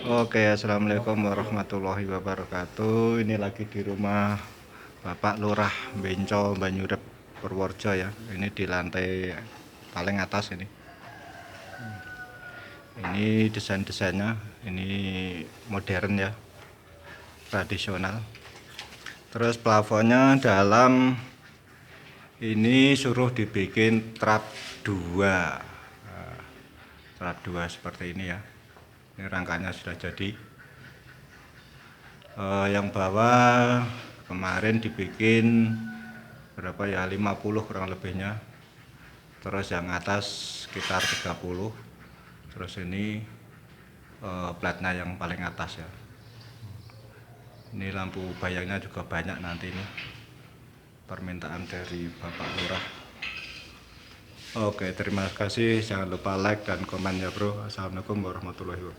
Oke, assalamualaikum warahmatullahi wabarakatuh. Ini lagi di rumah Bapak Lurah Benco Banyurep Purworejo ya. Ini di lantai paling atas ini. Ini desainnya, ini modern ya, tradisional. Terus plafonnya dalam ini suruh dibikin trap 2. Trap 2 seperti ini ya. Ini rangkanya sudah jadi. Yang bawah kemarin dibikin berapa ya, 50 kurang lebihnya. Terus yang atas sekitar 30. Terus ini platnya yang paling atas ya. Ini lampu bayangnya juga banyak nanti ini, permintaan dari Bapak Lurah. Oke, terima kasih. Jangan lupa like dan komen ya bro. Assalamualaikum warahmatullahi wabarakatuh.